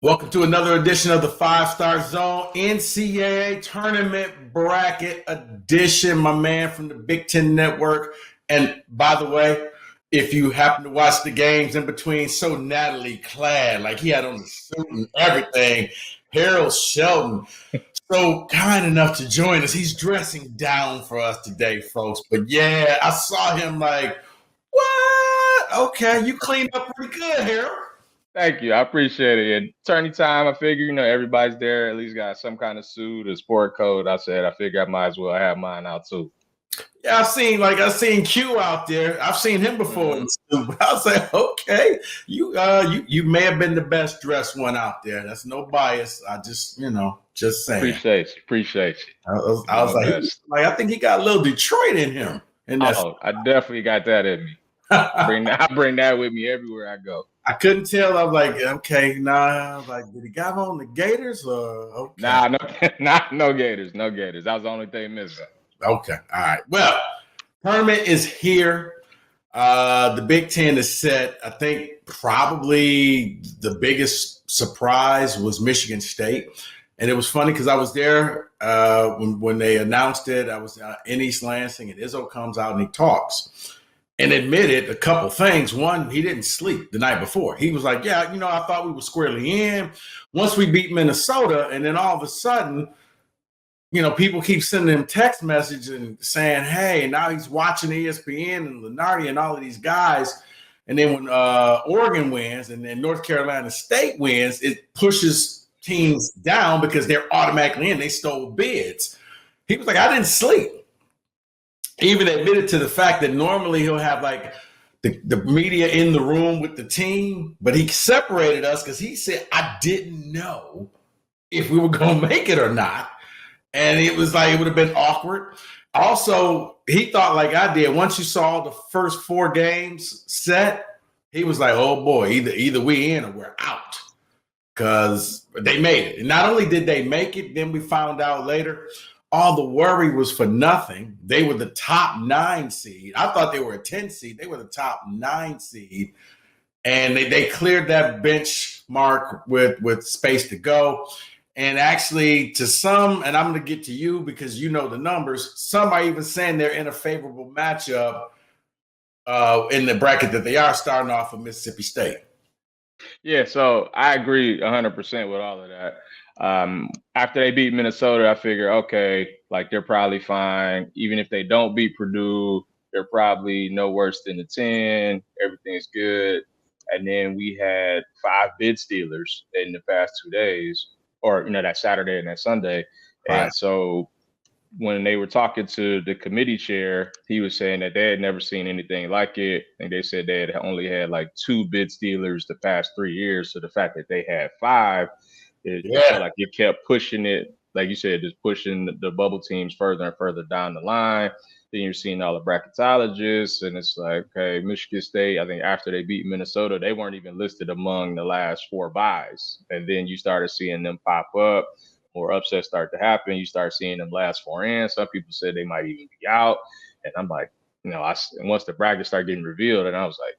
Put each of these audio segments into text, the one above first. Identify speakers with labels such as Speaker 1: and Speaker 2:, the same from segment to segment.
Speaker 1: Welcome to another edition of the Five Star Zone NCAA Tournament Bracket Edition, my man from the Big Ten Network. And by the way, if you happen to watch the games in between, so Natalie clad, like he had on the suit and everything. Harold Shelton, so kind enough to join us. He's dressing down for us today, folks. But yeah, I saw him like, what? Okay, you cleaned up pretty good, Harold.
Speaker 2: Thank you. I appreciate it. And tourney time, I figure, everybody's there, at least got some kind of suit or sport coat. I figure I might as well have mine out too.
Speaker 1: Yeah, I've seen Q out there. I've seen him before. Mm-hmm. I was like, okay, you may have been the best dressed one out there. That's no bias. I just saying.
Speaker 2: Appreciate you.
Speaker 1: I was like, I think he got a little Detroit in him.
Speaker 2: I definitely got that in me. I bring that with me everywhere I go.
Speaker 1: I couldn't tell. I was like, okay, nah. I was like, did he got on the Gators or okay?
Speaker 2: Nah, no Gators, no Gators. That was the only thing missing.
Speaker 1: Okay, all right. Well, tournament is here. The Big Ten is set. I think probably the biggest surprise was Michigan State. And it was funny because I was there when they announced it. I was in East Lansing, and Izzo comes out and he talks and admitted a couple things. One, he didn't sleep the night before. He was like, yeah, I thought we were squarely in. Once we beat Minnesota, and then all of a sudden, people keep sending him text messages and saying, hey, now he's watching ESPN and Lenardi and all of these guys. And then when Oregon wins and then North Carolina State wins, it pushes teams down because they're automatically in. They stole bids. He was like, I didn't sleep. He even admitted to the fact that normally he'll have like the media in the room with the team, but he separated us because he said, I didn't know if we were going to make it or not. And it was like, it would have been awkward. Also, he thought like I did. Once you saw the first 4 games set, he was like, oh boy, either we in or we're out. Because they made it. And not only did they make it, then we found out later, all the worry was for nothing. They were the top 9 seed. I thought they were a 10 seed. They were the top 9 seed. And they cleared that benchmark with space to go. And actually, to some, and I'm going to get to you because you know the numbers, some are even saying they're in a favorable matchup in the bracket that they are, starting off with Mississippi State.
Speaker 2: Yeah, so I agree 100% with all of that. After they beat Minnesota, I figure, okay, like they're probably fine. Even if they don't beat Purdue, they're probably no worse than the 10. Everything's good. And then we had 5 bid stealers in the past 2 days, or, that Saturday and that Sunday. Right. And so when they were talking to the committee chair, he was saying that they had never seen anything like it. And they said they had only had like 2 bid stealers the past 3 years. So the fact that they had 5, felt like it kept pushing it, like you said, just pushing the bubble teams further and further down the line. Then you're seeing all the bracketologists, and it's like, okay, Michigan State, I think after they beat Minnesota, they weren't even listed among the last 4 buys. And then you started seeing them pop up, more upsets start to happen. You start seeing them last 4 in. Some people said they might even be out. And I'm like, and once the bracket started getting revealed, and I was like,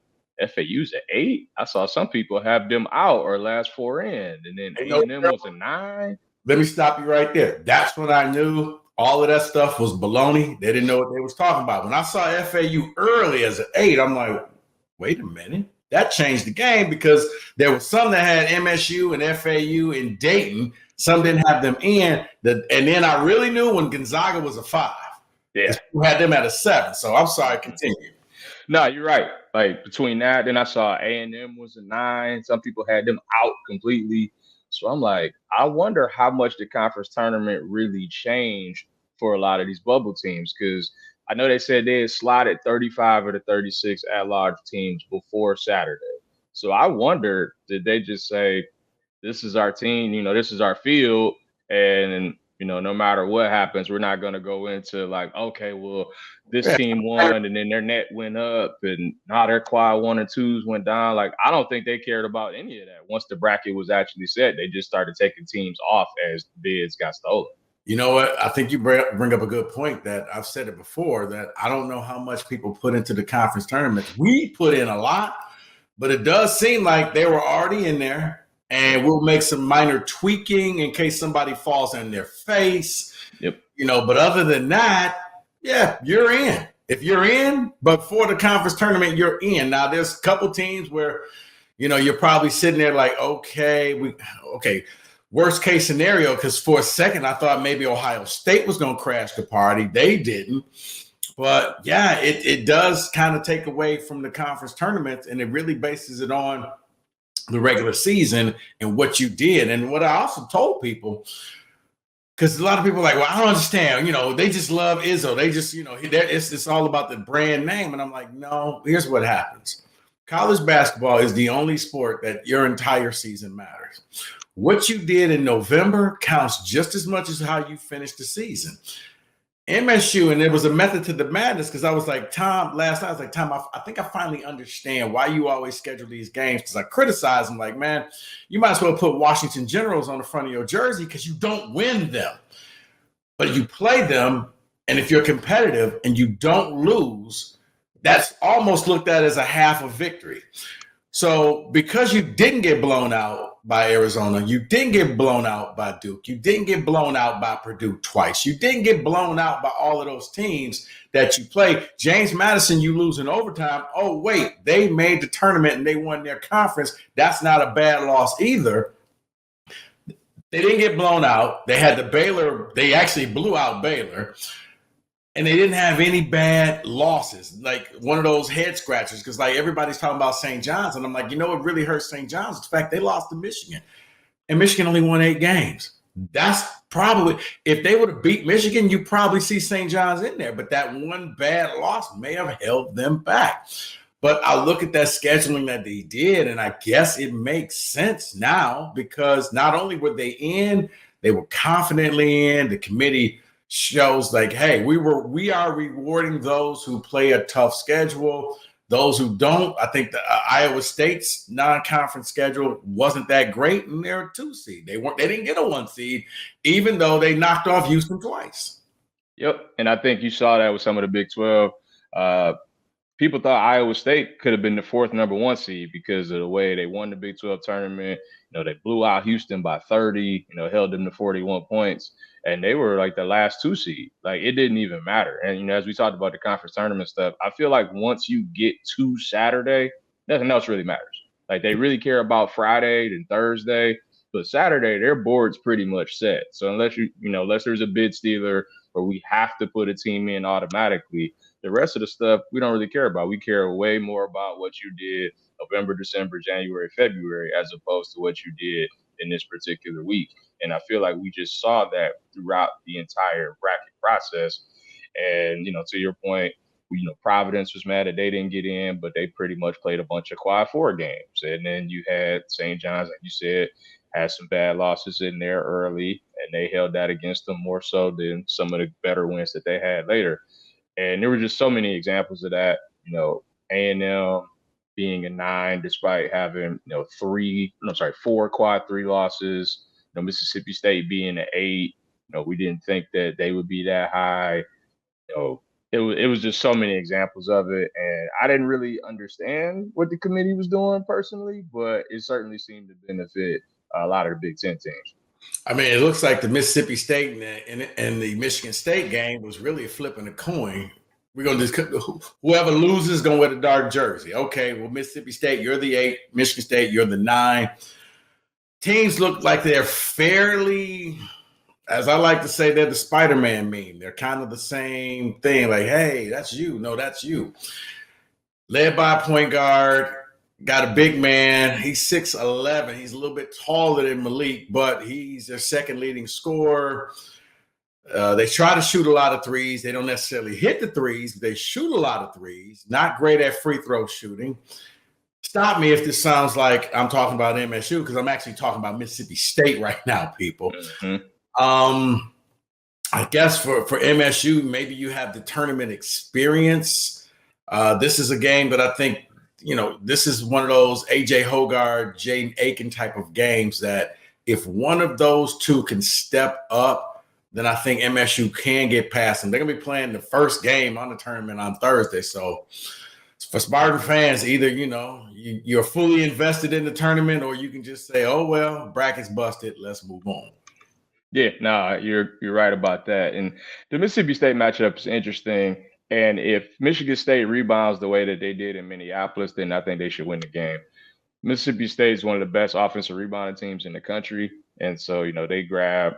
Speaker 2: FAU's at 8. I saw some people have them out or last 4 in, and then A&M was a 9.
Speaker 1: Let me stop you right there. That's when I knew all of that stuff was baloney. They didn't know what they was talking about. When I saw FAU early as an 8, I'm like, wait a minute. That changed the game because there was some that had MSU and FAU in Dayton. Some didn't have them in. And then I really knew when Gonzaga was a 5.
Speaker 2: Yeah.
Speaker 1: We had them at a 7. So I'm sorry, continue.
Speaker 2: No, you're right. Like between that, then I saw A&M was a 9. Some people had them out completely. So I'm like, I wonder how much the conference tournament really changed for a lot of these bubble teams, because I know they said they had slotted 35 of the 36 at-large teams before Saturday. So I wonder, did they just say, this is our team, this is our field, and no matter what happens, we're not going to go into like, okay, well, this team won and then their net went up and now their quad 1 and 2s went down. Like, I don't think they cared about any of that. Once the bracket was actually set, they just started taking teams off as bids got stolen.
Speaker 1: You know what? I think you bring up a good point that I've said it before, that I don't know how much people put into the conference tournament. We put in a lot, but it does seem like they were already in there. and we'll make some minor tweaking in case somebody falls on their face.
Speaker 2: Yep.
Speaker 1: But other than that, yeah, you're in. If you're in, but for the conference tournament, you're in. Now, there's a couple teams where, you're probably sitting there like, okay, worst case scenario, because for a second I thought maybe Ohio State was going to crash the party. They didn't. But yeah, it does kind of take away from the conference tournament, and it really bases it on the regular season and what you did. And what I also told people, because a lot of people are like, well, I don't understand. They just love Izzo. They just, it's all about the brand name. And I'm like, no, here's what happens. College basketball is the only sport that your entire season matters. What you did in November counts just as much as how you finished the season. MSU, and there was a method to the madness, because I was like, Tom, last night, I was like, Tom, I think I finally understand why you always schedule these games, because I criticize them like, man, you might as well put Washington Generals on the front of your jersey because you don't win them. But you play them, and if you're competitive and you don't lose, that's almost looked at as a half a victory. So because you didn't get blown out by Arizona, you didn't get blown out by Duke, you didn't get blown out by Purdue twice, you didn't get blown out by all of those teams that you play. James Madison, you lose in overtime. Oh, wait, they made the tournament and they won their conference. That's not a bad loss either. They didn't get blown out. They had the Baylor. They actually blew out Baylor. And they didn't have any bad losses, like one of those head scratchers, because like everybody's talking about St. John's. And I'm like, what really hurts St. John's is the fact they lost to Michigan. And Michigan only won 8 games. That's probably, if they would have beat Michigan, you probably see St. John's in there. But that one bad loss may have held them back. But I look at that scheduling that they did, and I guess it makes sense now, because not only were they in, they were confidently in. The committee shows like, hey, we are rewarding those who play a tough schedule. Those who don't, I think the Iowa State's non-conference schedule wasn't that great, and they're a 2 seed. They didn't get a 1 seed, even though they knocked off Houston twice.
Speaker 2: Yep, and I think you saw that with some of the Big 12. People thought Iowa State could have been the 4th number 1 seed because of the way they won the Big 12 tournament. They blew out Houston by 30. Held them to 41 points. And they were like the last 2 seed. Like, it didn't even matter. And, as we talked about the conference tournament stuff, I feel like once you get to Saturday, nothing else really matters. Like, they really care about Friday and Thursday. But Saturday, their board's pretty much set. So unless unless there's a bid stealer or we have to put a team in automatically, the rest of the stuff we don't really care about. We care way more about what you did November, December, January, February, as opposed to what you did in this particular week. And I feel like we just saw that throughout the entire bracket process. And, to your point, Providence was mad that they didn't get in, but they pretty much played a bunch of quad 4 games. And then you had St. John's, like you said, had some bad losses in there early, and they held that against them more so than some of the better wins that they had later. And there were just so many examples of that, A&M being a 9 despite having, 4 quad 3 losses, Mississippi State being an 8. We didn't think that they would be that high. It was just so many examples of it. And I didn't really understand what the committee was doing personally, but it certainly seemed to benefit a lot of the Big Ten teams.
Speaker 1: I mean, it looks like the Mississippi State and the Michigan State game was really flipping a coin. We're going to just, whoever loses is going to wear the dark jersey. Okay, well, Mississippi State, you're the 8. Michigan State, you're the 9. Teams look like they're fairly, as I like to say, they're the Spider-Man meme. They're kind of the same thing. Like, hey, that's you. No, that's you. Led by a point guard. Got a big man. He's 6'11". He's a little bit taller than Malik, but he's their second leading scorer. They try to shoot a lot of threes. They don't necessarily hit the threes, but they shoot a lot of threes. Not great at free throw shooting. Stop me if this sounds like I'm talking about MSU, because I'm actually talking about Mississippi State right now, people. Mm-hmm. I guess for MSU, maybe you have the tournament experience. This is a game that I think, this is one of those A.J. Hogarth, Jaden Aiken type of games that if one of those two can step up, then I think MSU can get past them. They're going to be playing the first game on the tournament on Thursday. So as for Spartan fans, either you're fully invested in the tournament, or you can just say, "Oh well, brackets busted. Let's move on."
Speaker 2: Yeah, no, you're right about that. And the Mississippi State matchup is interesting. And if Michigan State rebounds the way that they did in Minneapolis, then I think they should win the game. Mississippi State is one of the best offensive rebounding teams in the country, and so they grab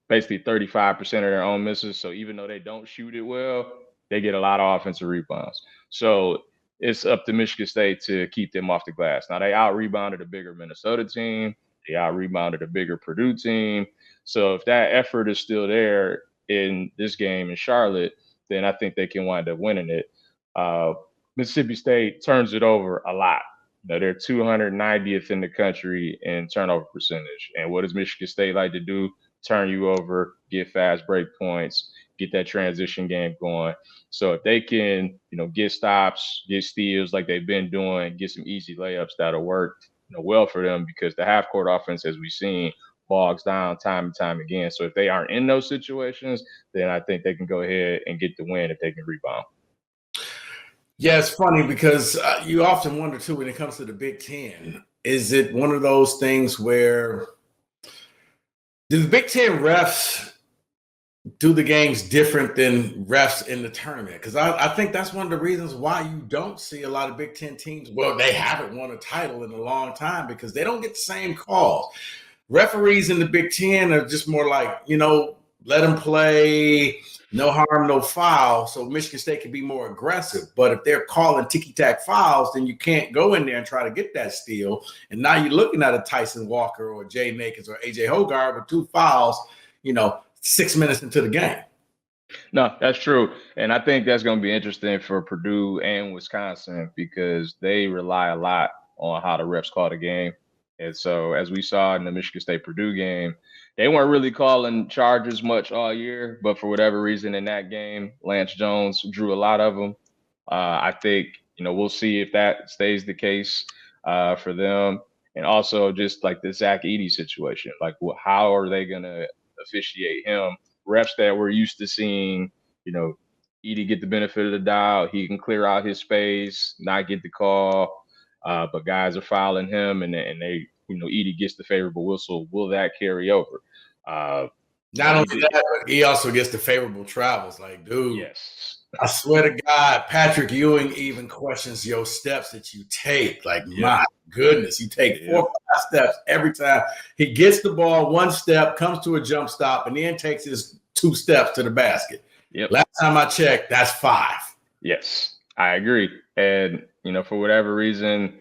Speaker 2: basically 35% of their own misses. So even though they don't shoot it well, they get a lot of offensive rebounds. So it's up to Michigan State to keep them off the glass. Now they out rebounded a bigger Minnesota team. They out rebounded a bigger Purdue team. So if that effort is still there in this game in Charlotte, then I think they can wind up winning it. Mississippi State turns it over a lot. They're 290th in the country in turnover percentage. And what does Michigan State like to do? Turn you over, get fast break points, get that transition game going. So if they can, get stops, get steals like they've been doing, get some easy layups, that'll work, well for them, because the half court offense, as we've seen, bogs down time and time again. So if they aren't in those situations, then I think they can go ahead and get the win if they can rebound.
Speaker 1: Yeah, it's funny because you often wonder too when it comes to the Big Ten, is it one of those things where do the Big Ten refs do the games different than refs in the tournament? Because I think that's one of the reasons why you don't see a lot of Big Ten teams. Well, they haven't won a title in a long time because they don't get the same calls. Referees in the Big Ten are just more like, let them play, no harm, no foul. So Michigan State can be more aggressive. But if they're calling ticky-tack fouls, then you can't go in there and try to get that steal. And now you're looking at a Tyson Walker or Jay Nakins or AJ Hogarth with 2 fouls, 6 minutes into the game.
Speaker 2: No, that's true. And I think that's going to be interesting for Purdue and Wisconsin because they rely a lot on how the refs call the game. And so as we saw in the Michigan State-Purdue game, they weren't really calling charges much all year, but for whatever reason in that game, Lance Jones drew a lot of them. I think, we'll see if that stays the case for them. And also just like the Zach Edey situation, like how are they going to officiate him? Refs that we're used to seeing, Edey get the benefit of the doubt. He can clear out his space, not get the call. But guys are fouling him, and they, Edey gets the favorable whistle. Will that carry over?
Speaker 1: Not only that, but he also gets the favorable travels. Like, dude,
Speaker 2: yes,
Speaker 1: I swear to God, Patrick Ewing even questions your steps that you take. Like, my goodness, you take 4 or 5 steps every time. He gets the ball 1 step, comes to a jump stop, and then takes his 2 steps to the basket.
Speaker 2: Yep.
Speaker 1: Last time I checked, that's 5.
Speaker 2: Yes, I agree. And, for whatever reason,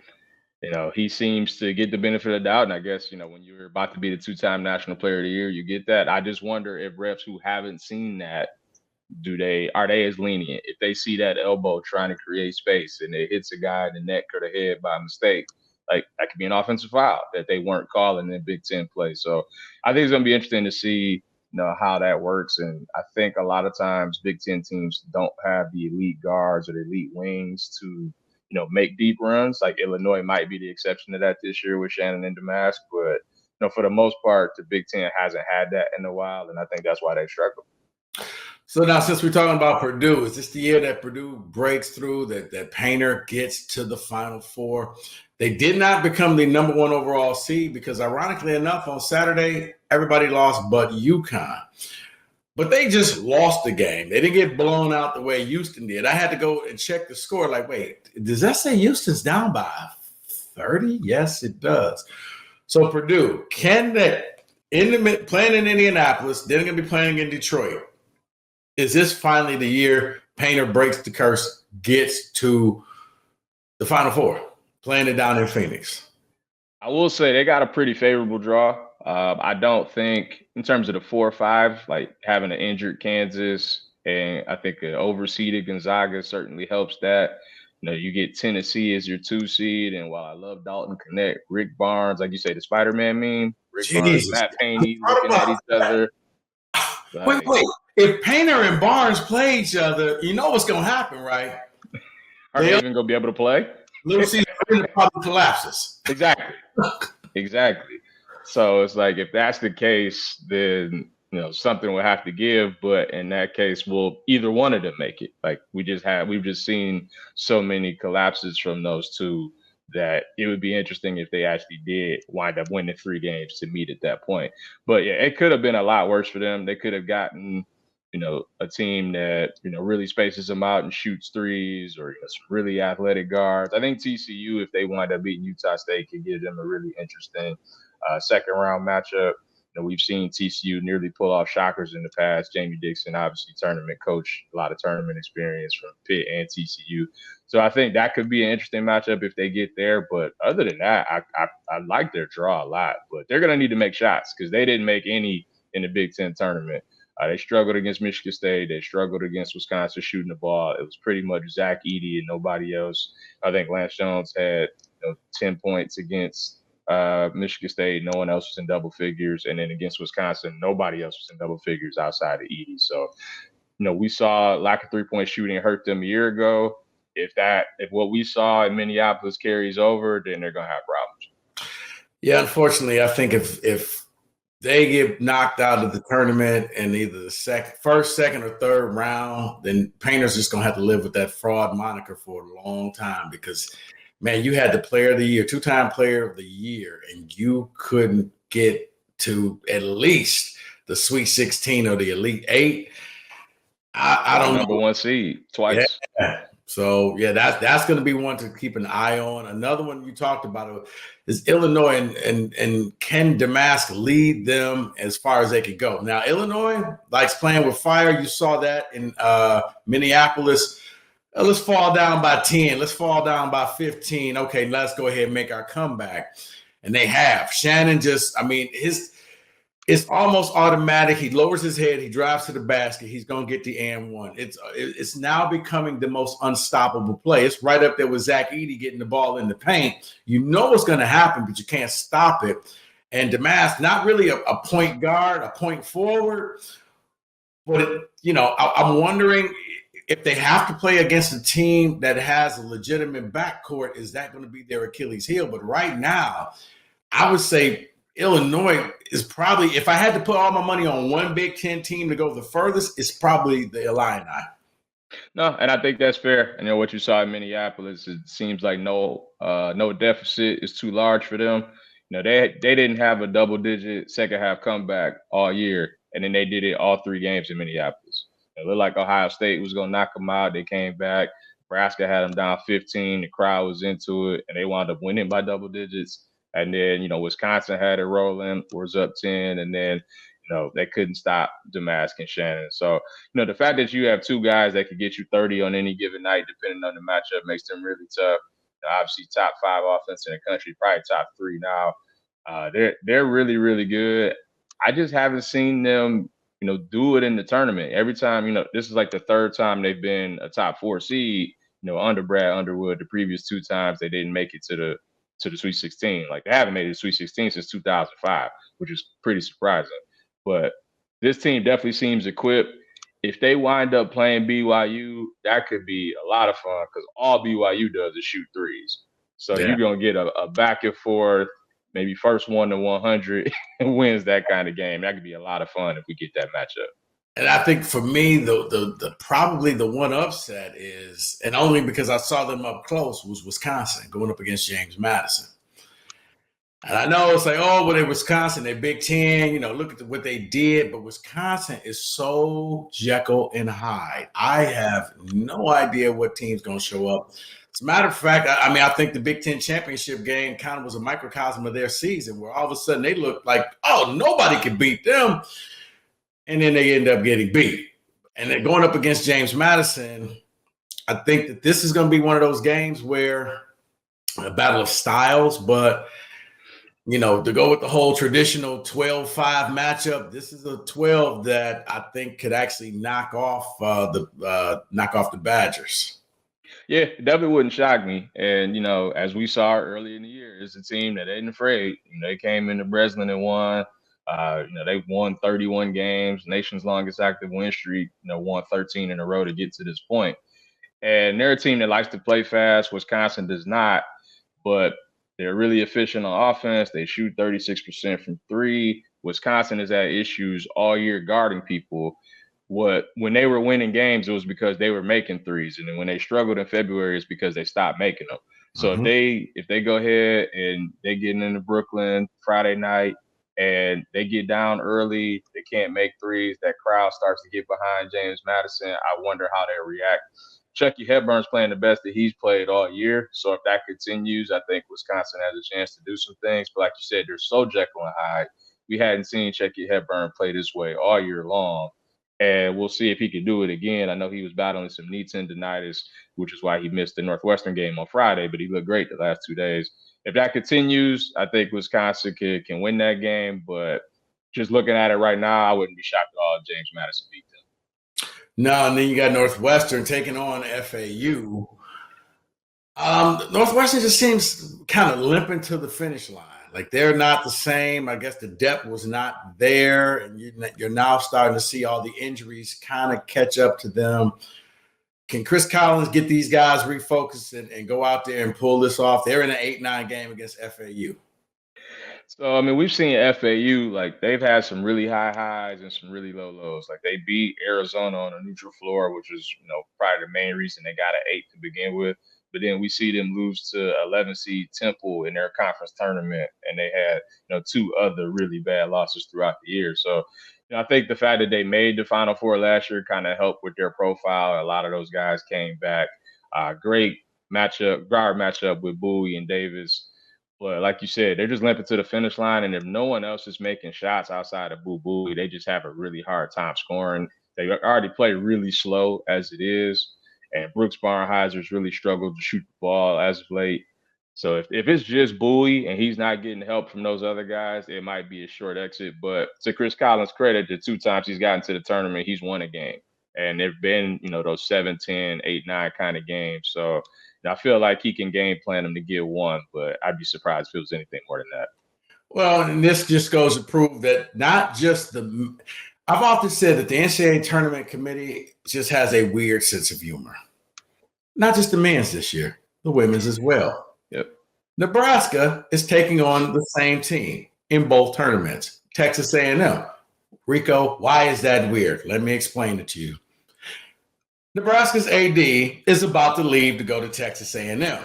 Speaker 2: he seems to get the benefit of the doubt. And I guess, when you're about to be the 2-time National Player of the Year, you get that. I just wonder if refs who haven't seen that, are they as lenient? If they see that elbow trying to create space and it hits a guy in the neck or the head by mistake, like that could be an offensive foul that they weren't calling in Big Ten play. So I think it's going to be interesting to see, how that works. And I think a lot of times Big Ten teams don't have the elite guards or the elite wings to, make deep runs. Like Illinois might be the exception to that this year with Shannon and Damask. But, for the most part, the Big Ten hasn't had that in a while. And I think that's why they struggle.
Speaker 1: So now, since we're talking about Purdue, is this the year that Purdue breaks through, that Painter gets to the Final Four? They did not become the number 1 overall seed because, ironically enough, on Saturday, everybody lost but UConn. But they just lost the game. They didn't get blown out the way Houston did. I had to go and check the score. Like, wait, does that say Houston's down by 30? Yes, it does. So Purdue, can they, playing in Indianapolis, they're going to be playing in Detroit. Is this finally the year Painter breaks the curse, gets to the Final Four, playing it down in Phoenix?
Speaker 2: I will say they got a pretty favorable draw. I don't think in terms of the 4 or 5, like having an injured Kansas and I think an overseeded Gonzaga certainly helps that. You get Tennessee as your 2 seed. And while I love Dalton Connect, Rick Barnes, like you say, the Spider-Man meme, Rick Barnes, Matt Painey looking at each other.
Speaker 1: Like, wait. If Painter and Barnes play each other, you know what's going to happen, right?
Speaker 2: Are they even going to be able to play?
Speaker 1: Little Caesar probably collapses.
Speaker 2: Exactly. So it's like if that's the case, then something will have to give. But in that case, will either one of them make it? Like we've just seen so many collapses from those two that it would be interesting if they actually did wind up winning 3 games to meet at that point. But yeah, it could have been a lot worse for them. They could have gotten a team that, really spaces them out and shoots threes, or some really athletic guards. I think TCU, if they wind up beating Utah State, could give them a really interesting second round matchup. We've seen TCU nearly pull off shockers in the past. Jamie Dixon, obviously tournament coach, a lot of tournament experience from Pitt and TCU. So I think that could be an interesting matchup if they get there. But other than that, I like their draw a lot. But they're going to need to make shots because they didn't make any in the Big Ten tournament. They struggled against Michigan State. They struggled against Wisconsin shooting the ball. It was pretty much Zach Edey and nobody else. I think Lance Jones had 10 points against Michigan State. No one else was in double figures. And then against Wisconsin, nobody else was in double figures outside of Edey. So, we saw lack of three-point shooting hurt them a year ago. If what we saw in Minneapolis carries over, then they're going to have problems.
Speaker 1: Yeah, unfortunately, I think if they get knocked out of the tournament in either the first, second, or third round, then Painter's just going to have to live with that fraud moniker for a long time because, man, you had the player of the year, 2-time player of the year, and you couldn't get to at least the Sweet 16 or the Elite 8. I don't know.
Speaker 2: Number one seed twice.
Speaker 1: Yeah. So, yeah, that's going to be one to keep an eye on. Another one you talked about is Illinois, and can Damask lead them as far as they could go? Now, Illinois likes playing with fire. You saw that in Minneapolis. Let's fall down by 10. Let's fall down by 15. Okay, let's go ahead and make our comeback. And they have. Shannon it's almost automatic. He lowers his head. He drives to the basket. He's going to get the and one. It's now becoming the most unstoppable play. It's right up there with Zach Edey getting the ball in the paint. You know what's going to happen, but you can't stop it. And Damask, not really a point guard, a point forward. But, I'm wondering if they have to play against a team that has a legitimate backcourt, is that going to be their Achilles heel? But right now, I would say Illinois is probably, if I had to put all my money on one Big Ten team to go the furthest, it's probably the Illini.
Speaker 2: No, and I think that's fair. What you saw in Minneapolis, it seems like no deficit is too large for them. They didn't have a double-digit second-half comeback all year, and then they did it all 3 games in Minneapolis. It looked like Ohio State was going to knock them out. They came back. Nebraska had them down 15. The crowd was into it, and they wound up winning by double digits. And then, Wisconsin had it rolling, was up 10, and then, they couldn't stop Damask and Shannon. So, the fact that you have 2 guys that could get you 30 on any given night, depending on the matchup, makes them really tough. Obviously, top 5 offense in the country, probably top 3 now. They're really, really good. I just haven't seen them, do it in the tournament. Every time, this is like the 3rd time they've been a top 4 seed, under Brad Underwood. The previous 2 times they didn't make it to the Sweet 16. Like, they haven't made it to the Sweet 16 since 2005, which is pretty surprising. But this team definitely seems equipped. If they wind up playing BYU, that could be a lot of fun because all BYU does is shoot threes. So You're going to get a back and forth, maybe first 1 to 100 wins that kind of game. That could be a lot of fun if we get that matchup.
Speaker 1: And I think for me, the probably the one upset is, and only because I saw them up close, was Wisconsin going up against James Madison. And I know it's like, oh, well, they're Wisconsin, they're Big Ten, look at what they did. But Wisconsin is so Jekyll and Hyde. I have no idea what team's going to show up. As a matter of fact, I think the Big Ten championship game kind of was a microcosm of their season, where all of a sudden they looked like, oh, nobody can beat them. And then they end up getting beat. And they're going up against James Madison. I think that this is going to be one of those games where a battle of styles, but, to go with the whole traditional 12-5 matchup, this is a 12 that I think could actually knock off the Badgers.
Speaker 2: Yeah, it definitely wouldn't shock me. And, as we saw early in the year, it's a team that ain't afraid. They came into Breslin and won. They've won 31 games, nation's longest active win streak, won 13 in a row to get to this point. And they're a team that likes to play fast. Wisconsin does not, but they're really efficient on offense. They shoot 36% from 3. Wisconsin has had issues all year guarding people. When they were winning games, it was because they were making threes, and then when they struggled in February, it's because they stopped making them. So if they go ahead and they get into Brooklyn Friday night and they get down early, they can't make threes, that crowd starts to get behind James Madison. I wonder how they react. Chucky Hepburn's playing the best that he's played all year. So if that continues, I think Wisconsin has a chance to do some things. But like you said, they're so Jekyll and Hyde. We hadn't seen Chucky Hepburn play this way all year long. And we'll see if he can do it again. I know he was battling some knee tendonitis, which is why he missed the Northwestern game on Friday, but he looked great the last 2 days. If that continues, I think Wisconsin can win that game. But just looking at it right now, I wouldn't be shocked at all if James Madison beat them.
Speaker 1: No, and then you got Northwestern taking on FAU. Northwestern just seems kind of limping to the finish line. Like they're not the same. I guess the depth was not there, and you're now starting to see all the injuries kind of catch up to them. Can Chris Collins get these guys refocused and go out there and pull this off? They're in an 8-9 game against FAU.
Speaker 2: So, I mean, we've seen FAU, like, they've had some really high highs and some really low lows. Like, they beat Arizona on a neutral floor, which was, probably the main reason they got an 8 to begin with. But then we see them lose to 11 seed Temple in their conference tournament, and they had 2 other really bad losses throughout the year. So I think the fact that they made the Final Four last year kind of helped with their profile. A lot of those guys came back. Great guard matchup with Bowie and Davis. But like you said, they're just limping to the finish line, and if no one else is making shots outside of Bowie, they just have a really hard time scoring. They already play really slow as it is. And Brooks Barnheiser's really struggled to shoot the ball as of late. So if it's just Bowie and he's not getting help from those other guys, it might be a short exit. But to Chris Collins' credit, the 2 times he's gotten to the tournament, he's won a game. And they've been, those 7-10, 8-9 kind of games. So I feel like he can game plan them to get one, but I'd be surprised if it was anything more than that.
Speaker 1: Well, and this just goes to prove that not just I've often said that the NCAA tournament committee just has a weird sense of humor. Not just the men's this year, the women's as well.
Speaker 2: Yep.
Speaker 1: Nebraska is taking on the same team in both tournaments, Texas A&M. Rico, why is that weird? Let me explain it to you. Nebraska's AD is about to leave to go to Texas A&M.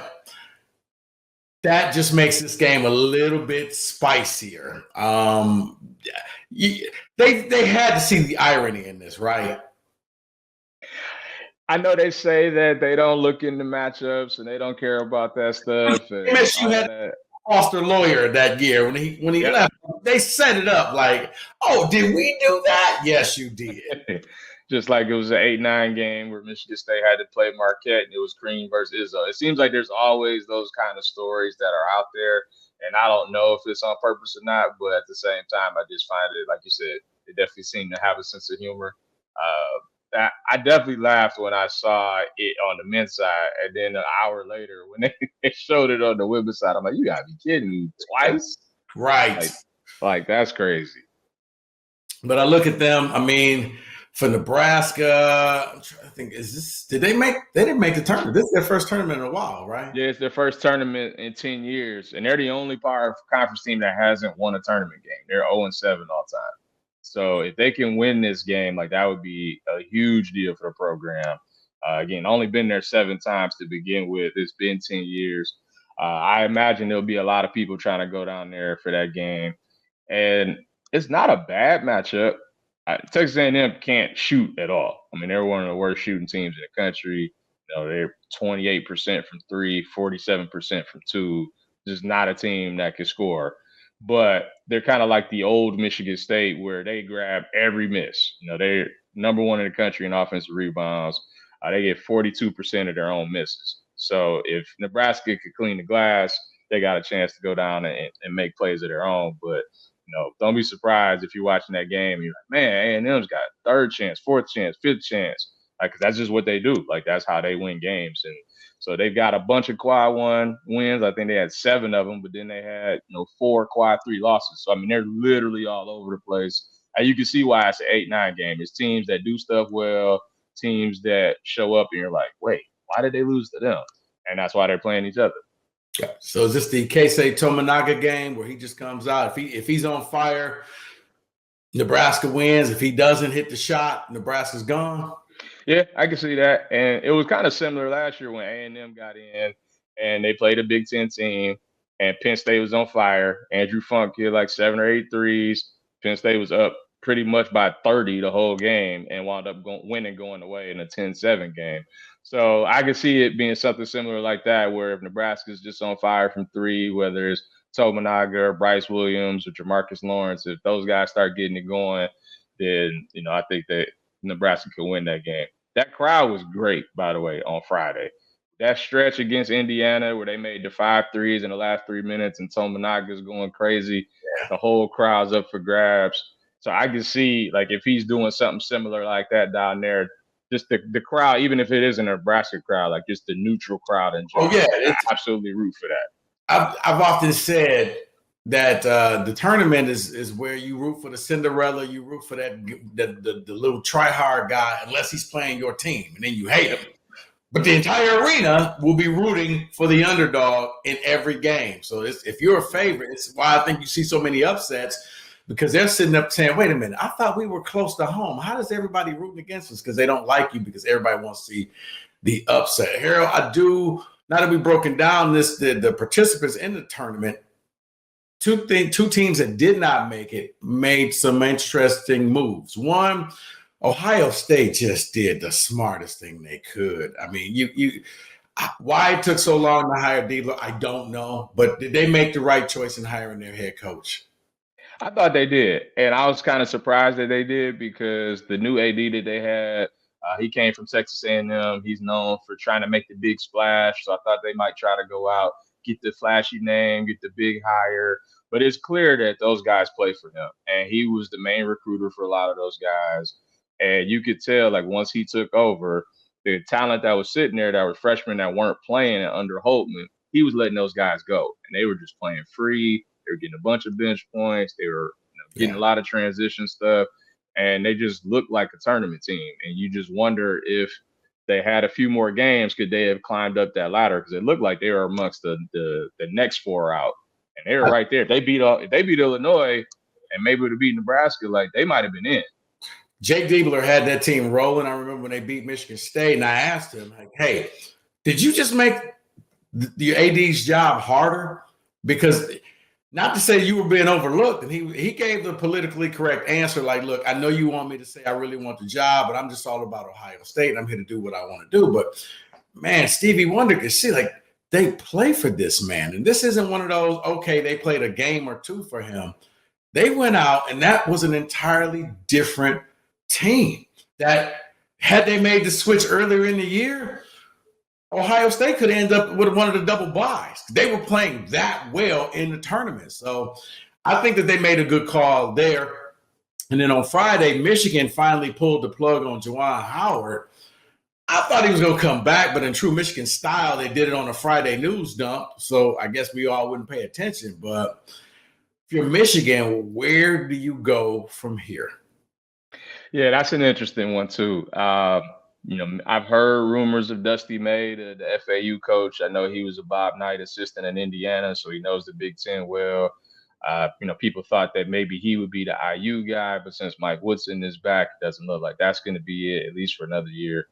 Speaker 1: That just makes this game a little bit spicier. They had to see the irony in this, right?
Speaker 2: I know they say that they don't look into matchups and they don't care about that stuff.
Speaker 1: You had Foster Lawyer that year when he left. They set it up like, oh, did we do that? Yes, you did.
Speaker 2: Just like it was an 8-9 game where Michigan State had to play Marquette and it was Crean versus Izzo. It seems like there's always those kind of stories that are out there. And I don't know if it's on purpose or not, but at the same time, I just find it, like you said, they definitely seem to have a sense of humor. I definitely laughed when I saw it on the men's side. And then an hour later, when they showed it on the women's side, I'm like, you got to be kidding me, twice?
Speaker 1: Right.
Speaker 2: Like, that's crazy.
Speaker 1: But I look at them, I mean, for Nebraska, I'm trying to think, they didn't make the tournament. This is their first tournament in a while, right?
Speaker 2: Yeah, it's their first tournament in 10 years. And they're the only conference team that hasn't won a tournament game. They're 0-7 all time. So if they can win this game, like that would be a huge deal for the program. Again, only been there 7 times to begin with. It's been 10 years. I imagine there'll be a lot of people trying to go down there for that game. And it's not a bad matchup. Texas A&M can't shoot at all. I mean, they're one of the worst shooting teams in the country. They're 28% from 3, 47% from 2. Just not a team that can score. But they're kind of like the old Michigan State where they grab every miss. They're number 1 in the country in offensive rebounds. They get 42% of their own misses. So if Nebraska could clean the glass, they got a chance to go down and make plays of their own. But don't be surprised if you're watching that game and you're like, man, A&M's got 3rd chance, 4th chance, 5th chance. Because that's just what they do. Like, that's how they win games. And so they've got a bunch of quad 1 wins. I think they had 7 of them, but then they had 4 quad 3 losses. So, I mean, they're literally all over the place. And you can see why it's an 8-9 game. It's teams that do stuff well, teams that show up, and you're like, wait, why did they lose to them? And that's why they're playing each other.
Speaker 1: So is this the Keisei Tominaga game where he just comes out? If he's on fire, Nebraska wins. If he doesn't hit the shot, Nebraska's gone.
Speaker 2: Yeah, I can see that. And it was kind of similar last year when A&M got in and they played a Big Ten team and Penn State was on fire. Andrew Funk hit like 7 or 8 threes. Penn State was up pretty much by 30 the whole game and wound up winning going away in a 10-7 game. So I could see it being something similar like that, where if Nebraska's just on fire from three, whether it's Tominaga or Bryce Williams or Jamarcus Lawrence, if those guys start getting it going, then, I think that Nebraska could win that game. That crowd was great, by the way, on Friday. That stretch against Indiana where they made the 5 threes in the last 3 minutes and Tominaga's going crazy, the whole crowd's up for grabs. So I can see, like, if he's doing something similar like that down there, just the crowd, even if it is a Nebraska crowd, like just the neutral crowd in general, I absolutely root for that.
Speaker 1: I've often said that the tournament is where you root for the Cinderella, you root for the little try-hard guy, unless he's playing your team, and then you hate him. But the entire arena will be rooting for the underdog in every game. So if you're a favorite, it's why I think you see so many upsets, because they're sitting up saying, wait a minute, I thought we were close to home. How does everybody rooting against us? Because they don't like you, because everybody wants to see the upset. Harold, now that we've broken down the participants in the tournament, two teams that did not make it made some interesting moves. One, Ohio State just did the smartest thing they could. I mean, why it took so long to hire Diebler, I don't know. But did they make the right choice in hiring their head coach?
Speaker 2: I thought they did. And I was kind of surprised that they did, because the new AD that they had, he came from Texas A&M. He's known for trying to make the big splash. So I thought they might try to go out, get the flashy name, get the big hire. But it's clear that those guys play for him. And he was the main recruiter for a lot of those guys. And you could tell, like, once he took over, the talent that was sitting there that were freshmen that weren't playing under Holtman, he was letting those guys go. And they were just playing free. They were getting a bunch of bench points. They were getting a lot of transition stuff. And they just looked like a tournament team. And you just wonder if they had a few more games, could they have climbed up that ladder? Because it looked like they were amongst the next 4 out. And they were right there. If they beat Illinois and maybe would have beat Nebraska, like, they might have been in.
Speaker 1: Jake Diebler had that team rolling. I remember when they beat Michigan State, and I asked him, like, hey, did you just make the AD's job harder? Because not to say you were being overlooked, and he gave the politically correct answer, like, look, I know you want me to say I really want the job, but I'm just all about Ohio State, and I'm here to do what I want to do. But, man, Stevie Wonder could see, like, they play for this man. And this isn't one of those, okay, they played a game or two for him. They went out, and that was an entirely different team that, had they made the switch earlier in the year, Ohio State could end up with one of the double byes. They were playing that well in the tournament. So I think that they made a good call there. And then on Friday, Michigan finally pulled the plug on Juwan Howard. I thought he was going to come back, but in true Michigan style, they did it on a Friday news dump. So I guess we all wouldn't pay attention. But if you're Michigan, where do you go from here?
Speaker 2: Yeah, that's an interesting one too. I've heard rumors of Dusty May, the FAU coach. I know he was a Bob Knight assistant in Indiana, so he knows the Big Ten well. People thought that maybe he would be the IU guy, but since Mike Woodson is back, it doesn't look like that's going to be it, at least for another year.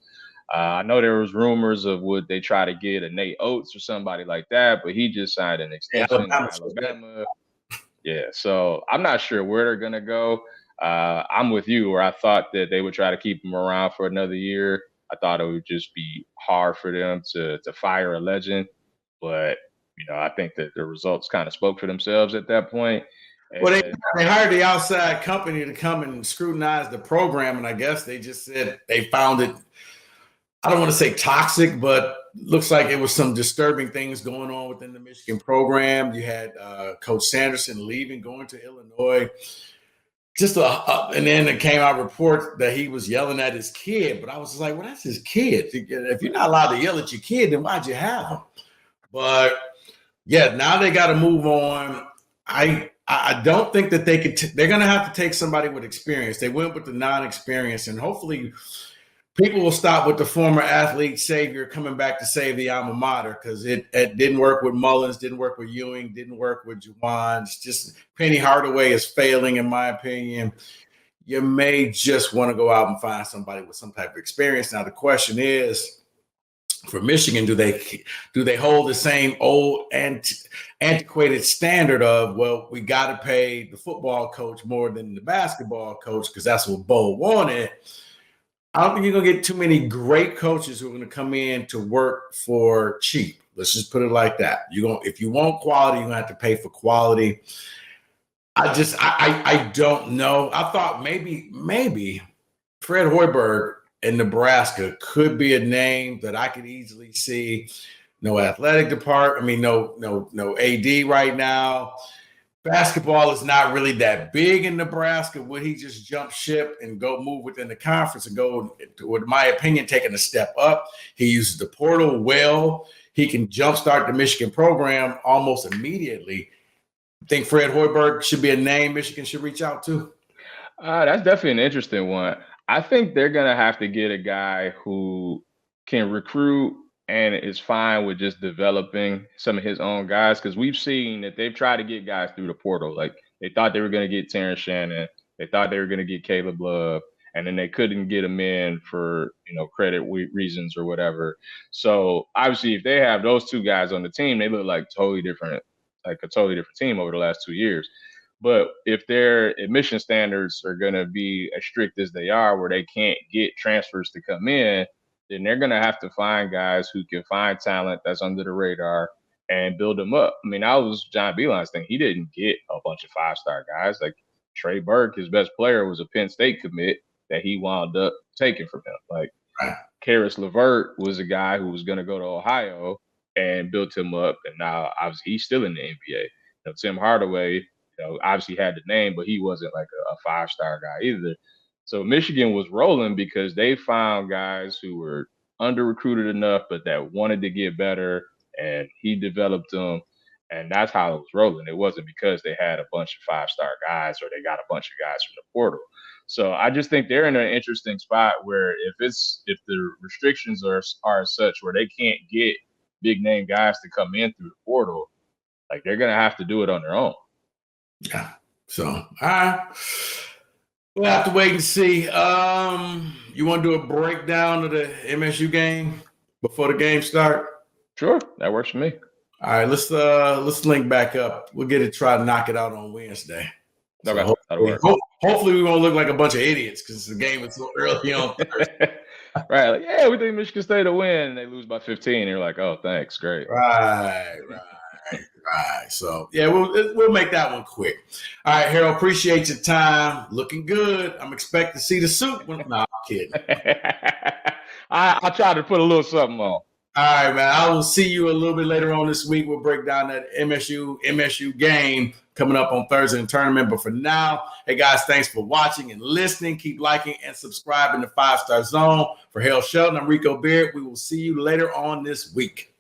Speaker 2: I know there was rumors of would they try to get a Nate Oates or somebody like that, but he just signed an extension in Alabama. Yeah, so I'm not sure where they're going to go. I'm with you, where I thought that they would try to keep him around for another year. I thought it would just be hard for them to fire a legend. But, I think that the results kind of spoke for themselves at that point.
Speaker 1: And well, they hired the outside company to come and scrutinize the program. And I guess they just said they found it, I don't want to say toxic, but looks like it was some disturbing things going on within the Michigan program. You had Coach Sanderson leaving, going to Illinois. And then it came out report that he was yelling at his kid, but I was just like, well, that's his kid. If you're not allowed to yell at your kid, then why'd you have him? But yeah, now they got to move on. I don't think that they could. They're going to have to take somebody with experience. They went with the non-experience, and hopefully people will stop with the former athlete savior coming back to save the alma mater, because it didn't work with Mullins, didn't work with Ewing, didn't work with Juwan. It's just Penny Hardaway is failing, in my opinion. you may just want to go out and find somebody with some type of experience. Now, the question is, for Michigan, do they hold the same old antiquated standard of, well, we got to pay the football coach more than the basketball coach because that's what Bo wanted? I don't think you're going to get too many great coaches who are going to come in to work for cheap. Let's just put it like that. If you want quality, you're going to have to pay for quality. I don't know. I thought maybe Fred Hoiberg in Nebraska could be a name that I could easily see. No athletic department. I mean, no AD right now. Basketball is not really that big in Nebraska. Would he just jump ship and go move within the conference and go, in my opinion, taking a step up? He uses the portal well. He can jumpstart the Michigan program almost immediately. Think Fred Hoiberg should be a name Michigan should reach out to?
Speaker 2: That's definitely an interesting one. I think they're going to have to get a guy who can recruit and is fine with just developing some of his own guys, because we've seen that they've tried to get guys through the portal. Like, they thought they were going to get Terrence Shannon. They thought they were going to get Caleb Love, and then they couldn't get him in for, credit reasons or whatever. So obviously, if they have those two guys on the team, they look like a totally different team over the last 2 years. But if their admission standards are going to be as strict as they are, where they can't get transfers to come in, then they're going to have to find guys who can find talent that's under the radar and build them up. I mean, that was John Beilein's thing. He didn't get a bunch of five-star guys. Like Trey Burke, his best player, was a Penn State commit that he wound up taking from him. Like Karis LeVert was a guy who was going to go to Ohio and built him up, and now obviously he's still in the NBA. Tim Hardaway, obviously had the name, but he wasn't like a five-star guy either. So Michigan was rolling because they found guys who were under-recruited enough, but that wanted to get better, and he developed them, and that's how it was rolling. It wasn't because they had a bunch of five-star guys or they got a bunch of guys from the portal. So I just think they're in an interesting spot where if the restrictions are such where they can't get big-name guys to come in through the portal, like they're going to have to do it on their own.
Speaker 1: Yeah. So, all right. We'll have to wait and see. You want to do a breakdown of the MSU game before the game start?
Speaker 2: Sure, that works for me.
Speaker 1: All right, let's link back up. We'll try to knock it out on Wednesday.
Speaker 2: Okay,
Speaker 1: so
Speaker 2: that'll work.
Speaker 1: Hopefully we won't look like a bunch of idiots because the game is so early on Thursday.
Speaker 2: Right, like, yeah, we think Michigan State will win, and they lose by 15. And you're like, oh, thanks, great.
Speaker 1: Right. So yeah, we'll make that one quick. All right, Harold, appreciate your time. Looking good. I'm expecting to see the suit. No, I'm kidding.
Speaker 2: I'll try to put a little something on.
Speaker 1: All right, man. I will see you a little bit later on this week. We'll break down that MSU game coming up on Thursday in the tournament. But for now, hey guys, thanks for watching and listening. Keep liking and subscribing to 5 Star Zone. For Harold Shelton, I'm Rico Beard. We will see you later on this week.